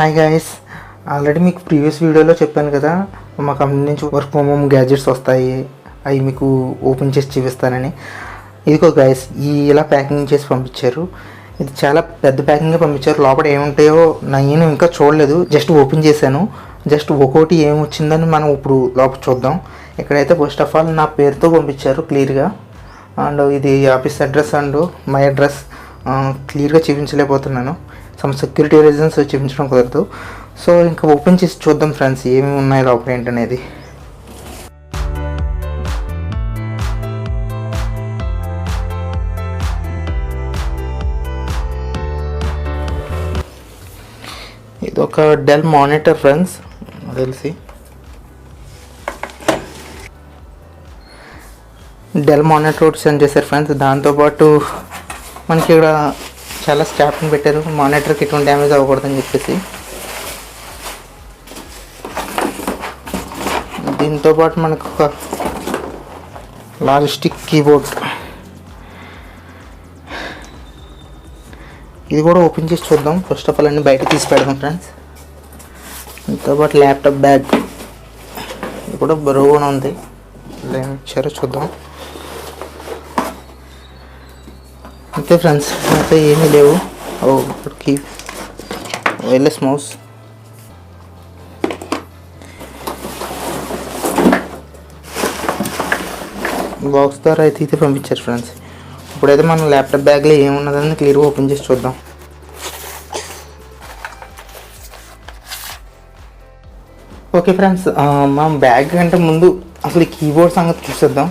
Hi guys, already మీకు previous వీడియోలో చెప్పాను కదా, మా కంపెనీ నుంచి వర్క్ ఫ్రమ్ హోమ్ గ్యాడ్జెట్స్ వస్తాయి, అవి మీకు ఓపెన్ చేసి చూపిస్తానని. ఇదిగో గైస్, ఇలా ప్యాకింగ్ చేసి పంపించారు. ఇది చాలా పెద్ద ప్యాకింగ్గా పంపించారు. లోపల ఏముంటాయో నేను ఇంకా చూడలేదు, జస్ట్ ఓపెన్ చేశాను. జస్ట్ ఒక్కోటి ఏమొచ్చిందని మనం ఇప్పుడు లోపల చూద్దాం. ఇక్కడైతే ఫస్ట్ ఆఫ్ ఆల్ నా పేరుతో పంపించారు క్లియర్గా, అండ్ ఇది office address and my address క్లియర్గా చూపించలేకపోతున్నాను. సమ్ సెక్యూరిటీ రీజన్స్ చూపించడం కుదరదు. సో ఇంకా ఓపెన్ చేసి చూద్దాం ఫ్రెండ్స్, ఏమేమి ఉన్నాయి లోపల ఏంటనేది. ఇది ఒక డెల్ మానిటర్ ఫ్రెండ్స్, తెలిసి డెల్ మానిటర్ ఒకటి సెండ్ చేశారు ఫ్రెండ్స్. దాంతోపాటు మనకి ఇక్కడ చాలా స్టాఫ్ని పెట్టారు, మానిటర్కి ఎటువంటి డ్యామేజ్ అవ్వకూడదని చెప్పేసి. దీంతోపాటు మనకు ఒక లాజిస్టిక్ కీబోర్డ్, ఇది కూడా ఓపెన్ చేసి చూద్దాం. ఫస్ట్ ఆఫ్ ఆల్ అన్నీ బయట తీసి పెడదాం ఫ్రెండ్స్. దీంతోపాటు ల్యాప్టాప్ బ్యాగ్, ఇది కూడా బరువుగా ఉంది, ఏమి ఇచ్చారో చూద్దాం. అంతే ఫ్రెండ్స్, అయితే ఏమీ లేవు. ఇప్పటికి వైర్లెస్ మౌస్, బాక్స్ ద్వారా అయితే పంపించారు ఫ్రెండ్స్. ఇప్పుడైతే మనం ల్యాప్టాప్ బ్యాగ్లో ఏమున్నదని క్లియర్గా ఓపెన్ చేసి చూద్దాం. ఓకే ఫ్రెండ్స్, మా బ్యాగ్ కంటే ముందు అసలు ఈ కీబోర్డ్ సంగతి చూసేద్దాం.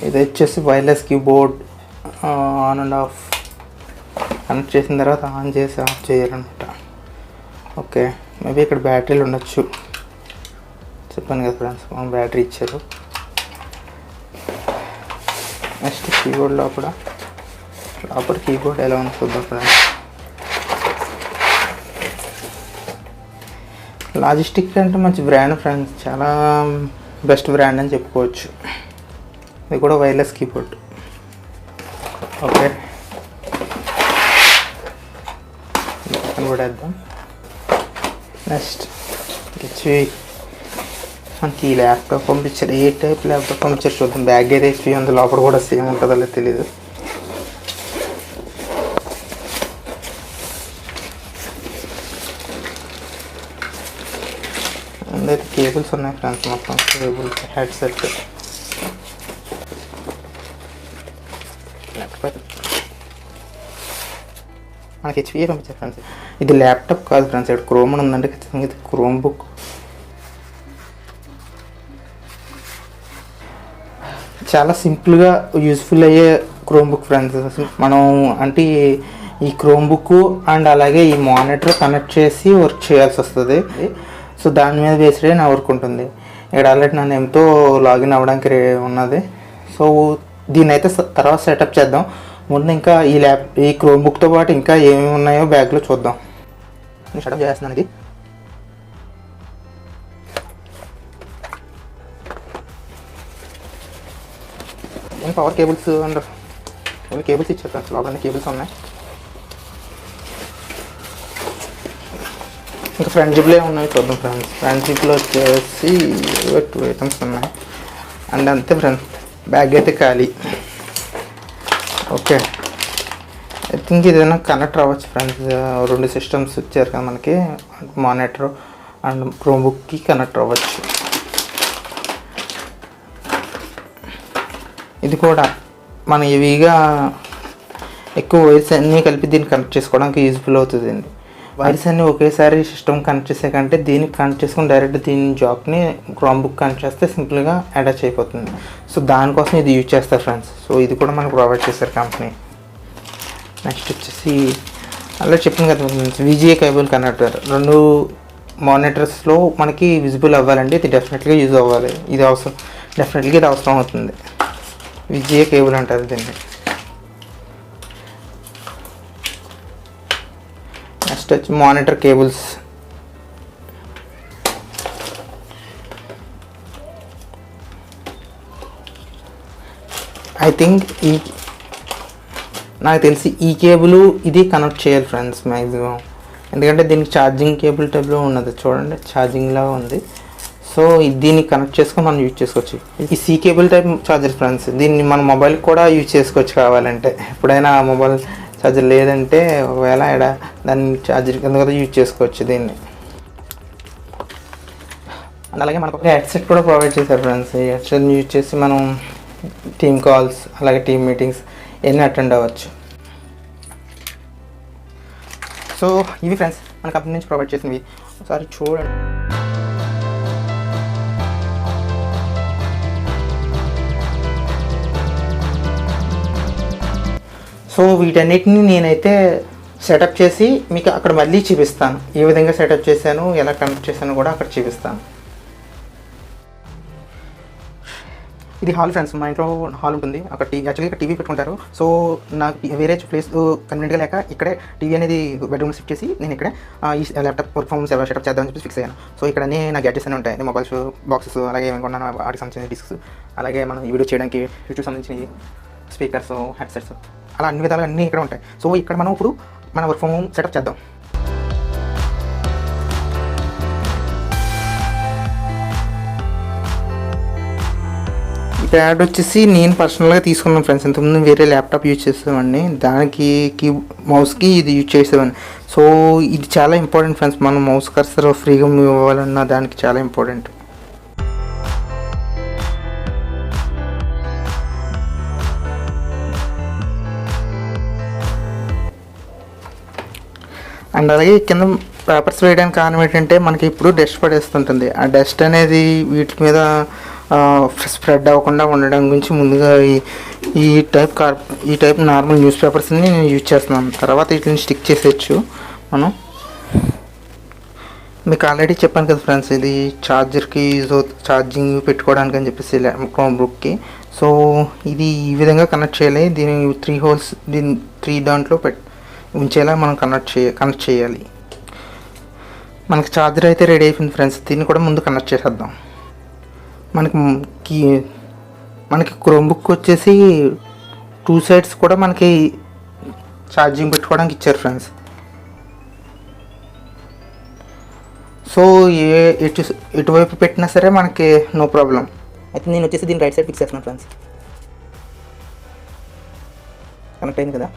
ఇది వచ్చేసి wireless keyboard, on and of connect చేసిన తర్వాత ఆన్ చేసి ఆఫ్ చేయాలన్నమాట. ఓకే, మేబీ ఇక్కడ బ్యాటరీలు ఉండొచ్చు, చెప్పాను కదా ఫ్రెండ్స్, మనం బ్యాటరీ ఇచ్చారు. నెక్స్ట్ కీబోర్డ్ లోపల కీబోర్డ్ ఎలా ఉంది చూద్దాం ఫ్రెండ్స్. లాజిస్టిక్ అంటే మంచి బ్రాండ్ ఫ్రెండ్స్, చాలా బెస్ట్ బ్రాండ్ అని చెప్పుకోవచ్చు. ఇది కూడా వైర్లెస్ కీబోర్డ్. ఓకే, పడేద్దాం. నెక్స్ట్ హెచ్పి, మనకి ఈ ల్యాప్టాప్ పంపించారు. ఏ టైప్ ల్యాప్టాప్ పంపించారు చూద్దాం. బ్యాగ్ అయితే హెచ్పి ఉంది, లోపల కూడా సేమ్ ఉంటుందో లేదు తెలీదు. అయితే కేబుల్స్ ఉన్నాయి ఫ్రెండ్స్, మొత్తం కేబుల్స్, హెడ్సెట్. మనకి హెచ్పిఏ పంపించారు ఫ్రెండ్స్. ఇది ల్యాప్టాప్ కాదు ఫ్రెండ్స్, ఇక్కడ క్రోమ్ అని ఉందంటే ఖచ్చితంగా ఇది క్రోమ్ బుక్. చాలా సింపుల్గా యూజ్ఫుల్ అయ్యే క్రోమ్ బుక్ ఫ్రెండ్స్. మనం అంటే ఈ క్రోమ్ బుక్ అండ్ అలాగే ఈ మానిటర్ కనెక్ట్ చేసి వర్క్ చేయాల్సి వస్తుంది. సో దాని మీద బేస్డ్ నా వర్క్ ఉంటుంది. ఇక్కడ ఆల్రెడీ నన్ను ఎంతో లాగిన్ అవ్వడానికి ఉన్నది. సో దీన్ని అయితే తర్వాత సెటప్ చేద్దాం. ముందు ఇంకా ఈ క్రోమ్ బుక్తో పాటు ఇంకా ఏమేమి ఉన్నాయో బ్యాగ్లో చూద్దాం. నేను సెటప్ చేస్తున్నాను. ఇది నేను పవర్ కేబుల్స్ అండ్ కేబుల్స్ ఇచ్చారు, లోపల కేబుల్స్ ఉన్నాయి. ఇంకా ఫ్రంట్ జిప్లో ఉన్నాయి చూద్దాం ఫ్రెండ్స్. ఫ్రంట్ జిప్లో వచ్చేసి 2 ఐటమ్స్ ఉన్నాయి అండ్ అంతే ఫ్రెండ్స్. బ్యాగ్ అయితే ఖాళీ. ఓకే, ఐ థింక్ ఏదైనా కనెక్ట్ అవ్వచ్చు ఫ్రెండ్స్. 2 సిస్టమ్స్ ఇచ్చారు కదా మనకి, మానిటర్ అండ్ క్రోమ్ బుక్కి కనెక్ట్ అవ్వచ్చు. ఇది కూడా మన ఇవిగా ఎక్కువ వైర్స్ అన్నీ కలిపి దీన్ని కనెక్ట్ చేసుకోవడానికి యూజ్ఫుల్ అవుతుంది అండి. వైర్స్ అన్నీ ఒకేసారి సిస్టమ్ కనెక్ట్ చేసే కంటే దీనికి కనెక్ట్ చేసుకుని డైరెక్ట్ దీని జాబ్ని క్రోమ్ బుక్ కనెక్ట్ చేస్తే సింపుల్గా అటాచ్ అయిపోతుంది. సో దానికోసం ఇది యూజ్ చేస్తారు ఫ్రెండ్స్. సో ఇది కూడా మనకు ప్రొవైడ్ చేశారు కంపెనీ. నెక్స్ట్ వచ్చేసి అలా చెప్పింది కదా ఫ్రెండ్స్, విజిఏ కేబుల్ కనెక్టర్. 2 మానిటర్స్లో మనకి విజిబుల్ అవ్వాలండి, ఇది డెఫినెట్గా యూజ్ అవ్వాలి. ఇది అవసరం, డెఫినెట్గా ఇది అవసరం అవుతుంది. విజిఏ కేబుల్ అంటారు దీన్ని. నెక్స్ట్ వచ్చి మానిటర్ కేబుల్స్. ఐ థింక్ నాకు తెలిసి ఈ కేబుల్ ఇది కనెక్ట్ చేయాలి ఫ్రెండ్స్ మ్యాక్సిమం. ఎందుకంటే దీనికి ఛార్జింగ్ కేబుల్ టైప్లో ఉన్నది చూడండి, ఛార్జింగ్లా ఉంది. సో దీన్ని కనెక్ట్ చేసుకొని మనం యూజ్ చేసుకోవచ్చు. ఈ C cable type charger friends, దీన్ని మన మొబైల్ కూడా యూజ్ చేసుకోవచ్చు కావాలంటే. ఎప్పుడైనా మొబైల్ ఛార్జర్ లేదంటే ఒకవేళ ఇక్కడ దాన్ని ఛార్జర్ కింద కదా యూజ్ చేసుకోవచ్చు దీన్ని. అండ్ అలాగే మనకు ఒక హెడ్సెట్ కూడా ప్రొవైడ్ చేశారు ఫ్రెండ్స్. ఈ హెడ్సెట్ని యూజ్ చేసి మనం టీమ్ కాల్స్ అలాగే టీమ్ మీటింగ్స్ ఎన్ని అటెండ్ అవ్వచ్చు. సో ఇవి ఫ్రెండ్స్ మన కంపెనీ నుంచి ప్రొవైడ్ చేసినవి, ఒకసారి చూడండి. సో వీటన్నిటిని నేనైతే సెటప్ చేసి మీకు అక్కడ మళ్ళీ చూపిస్తాను. ఏ విధంగా సెటప్ చేశాను, ఎలా కనెక్ట్ చేశాను కూడా అక్కడ చూపిస్తాను. ఇది హాల్ ఫ్రెండ్స్, మా ఇంట్లో హాల్ ఉంటుంది. అక్కడ యాక్చువల్లీ ఇక్కడ టీవీ పెట్టుకుంటారు. సో నాకు వేరే ప్లేస్ కన్వీనియంట్గా లేక ఇక్కడే టీవీ అనేది బెడ్రూమ్ షిఫ్ట్ చేసి నేను ఇక్కడే ఈ laptop work from home setup చేద్దామని చెప్పి ఫిక్స్ అయ్యాను. సో ఇక్కడ అన్నీ నా గ్యాడ్జెట్స్ అన్నీ ఉంటాయి, మొబైల్స్, బాక్సెస్, అలాగే ఏమైనా కొన్నాను వాటికి సంబంధించిన డిస్క్స్, అలాగే మనం ఈ వీడియో చేయడానికి యూట్యూబ్ సంబంధించిన స్పీకర్స్, హెడ్సెట్స్, అలా అన్ని విధాలు అన్నీ ఇక్కడ ఉంటాయి. సో ఇక్కడ మనం ఇప్పుడు మన వర్క్ ఫ్రమ్ హోమ్ సెటప్ చేద్దాం. ఈ ప్యాడ్ వచ్చేసి నేను పర్సనల్గా తీసుకున్నాను ఫ్రెండ్స్. ఇంతకుముందు వేరే ల్యాప్టాప్ యూజ్ చేసేవాడిని, దానికి మౌస్కి ఇది యూజ్ చేసేవాడిని. సో ఇది చాలా ఇంపార్టెంట్ ఫ్రెండ్స్, మనం మౌస్ కర్సర్ ఫ్రీగా మూవ్ అవ్వాలన్నా దానికి చాలా ఇంపార్టెంట్. అండ్ అలాగే కింద పేపర్స్ వేయడానికి కారణం ఏంటంటే మనకి ఇప్పుడు డస్ట్ పడేస్తుంటుంది. ఆ డస్ట్ అనేది వీటి మీద స్ప్రెడ్ అవ్వకుండా ఉండడం గురించి ముందుగా ఈ టైప్ నార్మల్ న్యూస్ పేపర్స్ని నేను యూజ్ చేస్తున్నాను. తర్వాత వీటిని స్టిక్ చేసేయచ్చు మనం. మీకు ఆల్రెడీ చెప్పాను కదా ఫ్రెండ్స్, ఇది ఛార్జర్కి ఛార్జింగ్ పెట్టుకోవడానికి అని చెప్పేసి క్రోమ్బుక్కి. సో ఇది ఈ విధంగా కనెక్ట్ చేయాలి. దీని 3 హోల్స్ దీని 3 దాంట్లో ఉంచేలా మనం కనెక్ట్ చేయాలి. మనకి ఛార్జర్ అయితే రెడీ అయిపోయింది ఫ్రెండ్స్. దీన్ని కూడా ముందు కనెక్ట్ చేసేద్దాం. మనకి క్రోమ్బుక్ వచ్చేసి 2 సైడ్స్ కూడా మనకి ఛార్జింగ్ పెట్టుకోవడానికి ఇచ్చారు ఫ్రెండ్స్. సో ఎటువైపు పెట్టినా సరే మనకి నో ప్రాబ్లం. అయితే నేను వచ్చేసి దీన్ని రైట్ సైడ్ ఫిక్స్ చేస్తున్నాను ఫ్రెండ్స్. కనెక్ట్ అయింది కదా.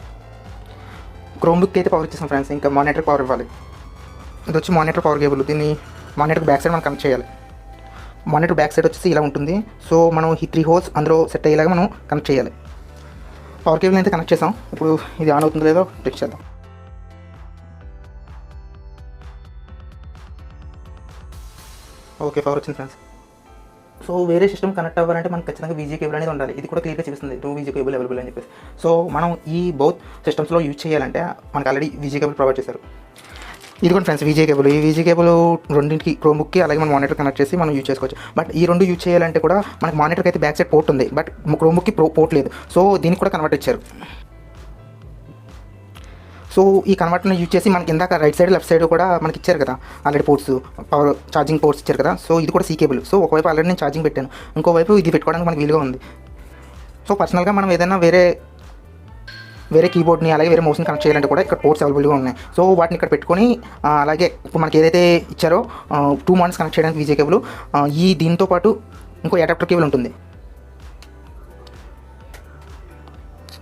క్రోమ్బుక్ అయితే పవర్ ఇచ్చేసాం ఫ్రెండ్స్. ఇంకా మానిటర్ పవర్ ఇవ్వాలి. ఇది వచ్చి మానిటర్ పవర్ కేబుల్. దీన్ని మానిటర్ బ్యాక్ సైడ్ మనం కనెక్ట్ చేయాలి. మానిటర్ బ్యాక్ సైడ్ వచ్చేసి ఇలా ఉంటుంది. సో మనం ఈ 3 హోల్స్ అందులో సెట్ అయ్యేలాగా మనం కనెక్ట్ చేయాలి. పవర్ కేబుల్ అయితే కనెక్ట్ చేసాం. ఇప్పుడు ఇది ఆన్ అవుతుందో లేదో చెక్ చేద్దాం. ఓకే, పవర్ వచ్చింది ఫ్రెండ్స్. సో వేరే సిస్టమ్ కనెక్ట్ అవ్వాలంటే మనకు ఖచ్చితంగా VGA కేబుల్ అనేది ఉండాలి. ఇది కూడా క్లియర్గా చూపిస్తుంది 2 VGA కేబుల్ అవైలబుల్ అని చెప్పేసి. సో మనం ఈ బౌత్ సిస్టమ్స్లో యూజ్ చేయాలంటే మనకు ఆల్రెడీ VGA కేబుల్ ప్రొవైడ్ చేశారు. ఇది కూడా ఫ్రెండ్స్ VGA కేబుల్. ఈ VGA కేబుల్ రెండింటికి క్రోమ్బుక్కి అలాగే మనం మానిటర్ కనెక్ట్ చేసి మనం యూజ్ చేసుకోవచ్చు. బట్ ఈ 2 యూజ్ చేయాలంటే కూడా మనకి మానిటర్కి అయితే బ్యాక్ సైడ్ పోర్ట్ ఉంది, బట్ క్రోమ్బుక్కి పోర్ట్ లేదు. సో దీనికి కూడా కన్వర్ట్ ఇచ్చారు. సో ఈ కన్వర్టర్ని యూజ్ చేసి మనకి ఇందాక రైట్ సైడ్ లెఫ్ట్ సైడ్ కూడా మనకి ఇచ్చారు కదా already ports, power charging ports ఇచ్చారు కదా. సో ఇది కూడా సి కేబుల్. సో ఒకవైపు ఆల్రెడీ నేను ఛార్జింగ్ పెట్టాను, ఇంకోవైపు ఇది పెట్టుకోవడానికి మనకి వీలుగా ఉంది. సో పర్సనల్గా మనం ఏదైనా వేరే కీబోర్డ్ని అలాగే వేరే మౌస్ని కనెక్ట్ చేయాలంటే కూడా ఇక్కడ పోర్ట్స్ అవైలబుల్గా ఉన్నాయి. సో వాటిని ఇక్కడ పెట్టుకొని అలాగే ఇప్పుడు మనకి ఏదైతే ఇచ్చారో 2 మానిటర్స్ కనెక్ట్ చేయడానికి VGA కేబుల్, దీంతో పాటు ఇంకో అడాప్టర్ కేబుల్ ఉంటుంది.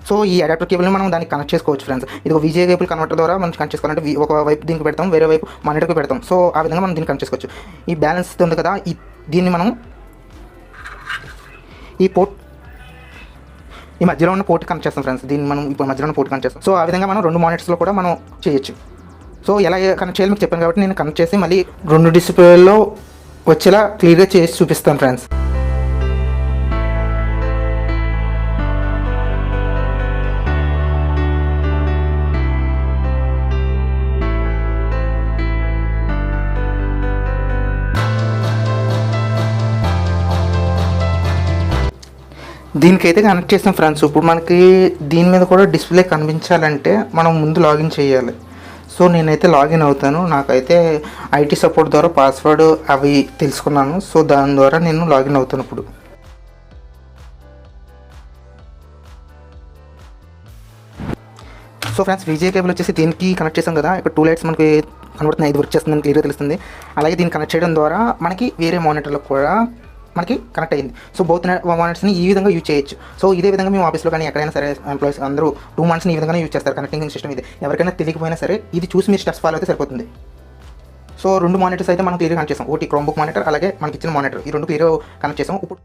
సో ఈ అడాప్టర్ కేబుల్ని మనం దానికి కనెక్ట్ చేసుకోవచ్చు ఫ్రెండ్స్. ఇది ఒక VGA కేబుల్ కన్వర్టర్ ద్వారా మనం కనెక్ట్ చేసుకోవాలంటే ఒక వైపు దీనికి పెడతాం, వేరే వైపు మానిటర్కి పెడతాం. సో ఆ విధంగా మనం దీన్ని కనెక్ట్ చేసుకోవచ్చు. ఈ బ్యాలెన్స్ ఉంది కదా, దీన్ని మనం ఈ మధ్యలో ఉన్న పోర్ట్ కనెక్ట్ చేస్తాం ఫ్రెండ్స్. దీన్ని మనం ఇప్పుడు మధ్యలో ఉన్న పోర్ట్ కనెక్ట్ చేస్తాం. సో ఆ విధంగా మనం 2 మానిటర్స్లో కూడా మనం చేయొచ్చు. సో ఎలా కనెక్ట్ చేయాలి మీకు చెప్పాను కాబట్టి నేను కనెక్ట్ చేసి మళ్ళీ 2 డిస్ప్లేల్లో వచ్చేలా క్లియర్గా చేసి చూపిస్తాను ఫ్రెండ్స్. దీనికైతే కనెక్ట్ చేసాం ఫ్రెండ్స్. ఇప్పుడు మనకి దీని మీద కూడా డిస్ప్లే కనిపించాలంటే మనం ముందు లాగిన్ చేయాలి. సో నేనైతే లాగిన్ అవుతాను. నాకైతే ఐటీ సపోర్ట్ ద్వారా పాస్వర్డ్ అవి తెలుసుకున్నాను. సో దాని ద్వారా నేను లాగిన్ అవుతాను ఇప్పుడు. సో ఫ్రెండ్స్ VGA కేబుల్ వచ్చేసి దీనికి కనెక్ట్ చేసాం కదా. ఇక్కడ 2 లైట్స్ మనకి కనబడుతున్నాయి, ఇది వర్క్ చేస్తుందని క్లియర్గా తెలుస్తుంది. అలాగే దీన్ని కనెక్ట్ చేయడం ద్వారా మనకి వేరే మానిటర్లకు కూడా మనకి కనెక్ట్ అయ్యింది. సో బౌత్ మానిటర్స్ని ఈ విధంగా యూజ్ చేయొచ్చు. సో ఇదే విధంగా మేము ఆఫీస్లో కానీ ఎక్కడైనా సరే ఎంప్లాయీస్ అందరూ 2 మంత్స్ని ఈ విధంగా యూజ్ చేస్తారు. కనెక్టింగ్ సిస్టమ్ ఇది ఎవరికైనా తెలియకపోయినా సరే ఇది చూసి మీరు స్టెప్స్ ఫాలో అయితే సరిపోతుంది. సో 2 మానిటర్స్ అయితే మనం క్లియర్గా కనెక్ట్ చేసాం. ఒకటి క్రోమ్బుక్ మానిటర్, అలాగే మనకి ఇచ్చిన మానిటర్, ఈ 2 క్లియర్గా కనెక్ట్ చేసాం. ఇప్పుడు